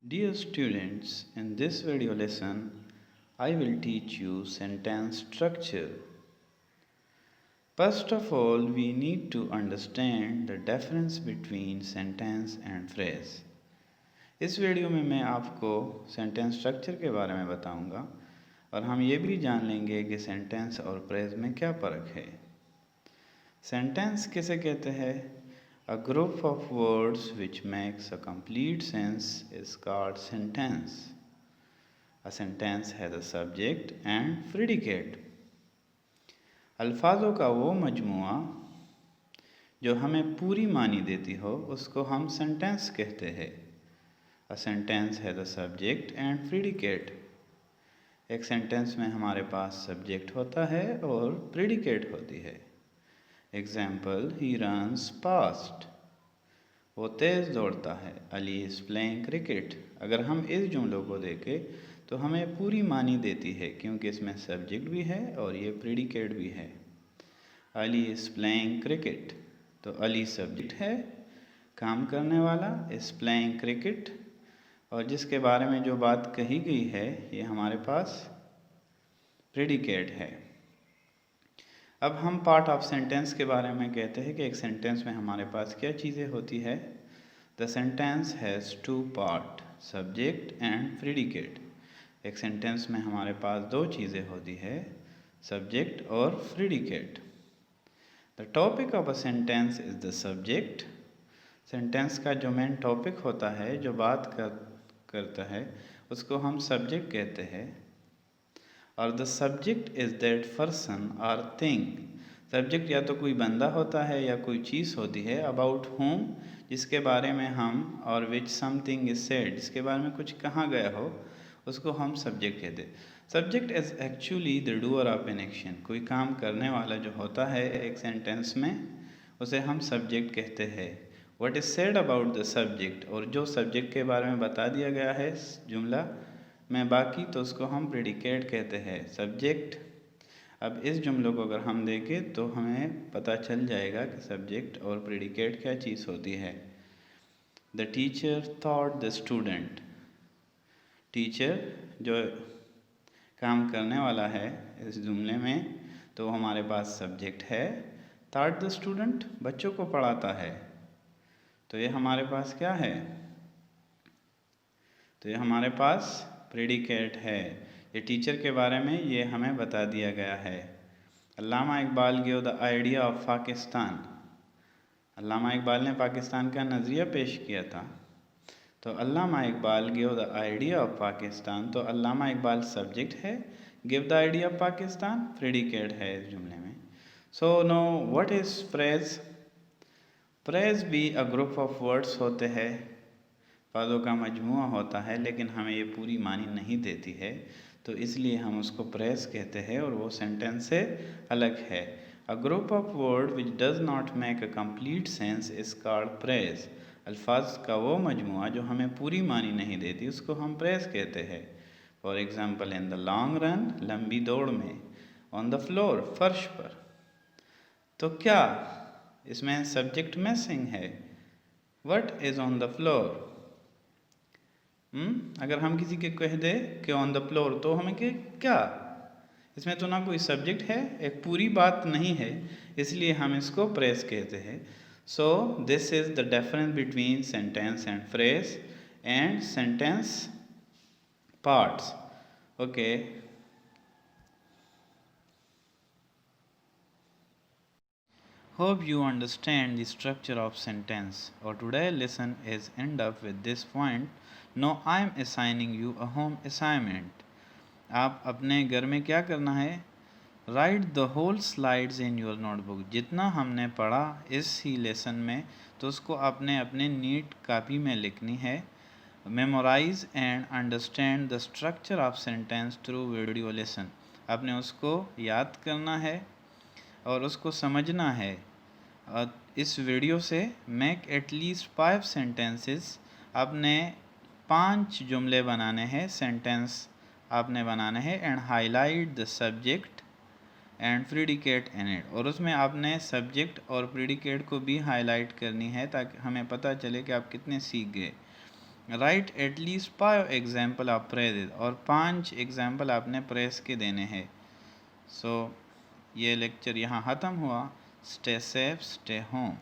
Dear students, in this video lesson, I will teach you sentence structure. First of all, we need to understand the difference between sentence and phrase. इस video में मैं आपको sentence structure के बारे में बताऊंगा और हम ये भी जान लेंगे कि सेंटेंस और फ्रेज में क्या फ़र्क है। सेंटेंस किसे कहते हैं? A group of words which makes a complete sense is called sentence. A sentence has a subject and predicate. अल्फाजों का वो मजमुआ जो हमें पूरी मानी देती हो उसको हम सेंटेंस कहते हैं। A sentence has a subject and predicate. एक सेंटेंस में हमारे पास सब्जेक्ट होता है और प्रेडिकेट होती है। एग्जाम्पल, ही रन्स फास्ट, वो तेज़ दौड़ता है। Ali is playing cricket. अगर हम इस जुमलों को देखें तो हमें पूरी मानी देती है क्योंकि इसमें सब्जेक्ट भी है और ये प्रेडिकेट भी है। अली इज़ प्लेइंग क्रिकेट, तो अली सब्जेक्ट है, काम करने वाला, इज़ प्लेइंग क्रिकेट, और जिसके बारे में जो बात कही गई है ये हमारे पास प्रेडिकेट है। अब हम पार्ट ऑफ सेंटेंस के बारे में कहते हैं कि एक सेंटेंस में हमारे पास क्या चीज़ें होती है। The sentence has two part, subject and predicate. एक सेंटेंस में हमारे पास दो चीज़ें होती है, सब्जेक्ट और predicate. The topic of a sentence is the subject. Sentence का जो मेन टॉपिक होता है, जो बात करता है, उसको हम सब्जेक्ट कहते हैं। और the subject is that person और थिंग। सब्जेक्ट या तो कोई बंदा होता है या कोई चीज़ होती है, अबाउट होम, जिसके बारे में हम, और विच समथिंग इज सेड, जिसके बारे में कुछ कहा गया हो, उसको हम सब्जेक्ट कहते हैं। Subject is actually the doer of an action. कोई काम करने वाला जो होता है एक सेंटेंस में, उसे हम सब्जेक्ट कहते हैं। What is said about the subject, और जो सब्जेक्ट के बारे में बता दिया गया है जुमला में बाकी, तो उसको हम प्रेडिकेट कहते हैं, सब्जेक्ट। अब इस जुमलों को अगर हम देखें तो हमें पता चल जाएगा कि सब्जेक्ट और प्रेडिकेट क्या चीज़ होती है। The teacher thought the student. Teacher जो काम करने वाला है इस जुमले में, तो हमारे पास सब्जेक्ट है। थॉट द स्टूडेंट, बच्चों को पढ़ाता है, तो ये हमारे पास क्या है? तो ये हमारे पास प्रेडिकेट है। ये टीचर के बारे में ये हमें बता दिया गया है। Allama Iqbal give the idea of Pakistan. Allama Iqbal ने पाकिस्तान का नज़रिया पेश किया था, तो Allama Iqbal give the idea of Pakistan, तो अल्लामा इकबाल सब्जेक्ट है, give the idea of Pakistan predicate है इस जुमले में। So know what is phrase. Phrase भी अ ग्रुप ऑफ वर्ड्स होते हैं, पदों का मजमुआ होता है, लेकिन हमें ये पूरी मानी नहीं देती है, तो इसलिए हम उसको फ्रेज कहते हैं और वो सेंटेंस से अलग है। A group of word which does not make a complete sense is called phrase. अल्फाज का वो मजमुआ जो हमें पूरी मानी नहीं देती, उसको हम फ्रेज कहते हैं। For example, in the long run, लंबी दौड़ में, ऑन द फ्लोर, फर्श पर। तो क्या इसमें सब्जेक्ट मिसिंग है? What is on the floor. अगर हम किसी के कह दे कि ऑन द फ्लोर, तो हमें क्या, इसमें तो ना कोई सब्जेक्ट है, एक पूरी बात नहीं है, इसलिए हम इसको फ्रेज कहते हैं। So this is the difference between sentence and phrase and sentence parts. Okay, hope you understand the structure of sentence. Our today lesson is end up with this point. Now I am assigning you a home assignment. आप अपने घर में क्या करना है? Write the whole slides in your notebook. जितना हमने पढ़ा इस ही लेसन में, तो उसको आपने अपने नीट कापी में लिखनी है। Memorise and understand the structure of sentence through video lesson. आपने उसको याद करना है और उसको समझना है। इस वीडियो से मेक एटलीस्ट 5 सेंटेंसेस। आपने 5 जुमले बनाने हैं, सेंटेंस आपने बनाने हैं, and highlight the subject and predicate in it. और उसमें आपने सब्जेक्ट और प्रेडिकेट को भी हाईलाइट करनी है ताकि हमें पता चले कि आप कितने सीख गए। Right at least 5 example of praises, और 5 एग्जाम्पल आपने प्रेस के देने हैं। सो ये लेक्चर यहाँ ख़त्म हुआ। Stay safe, stay home.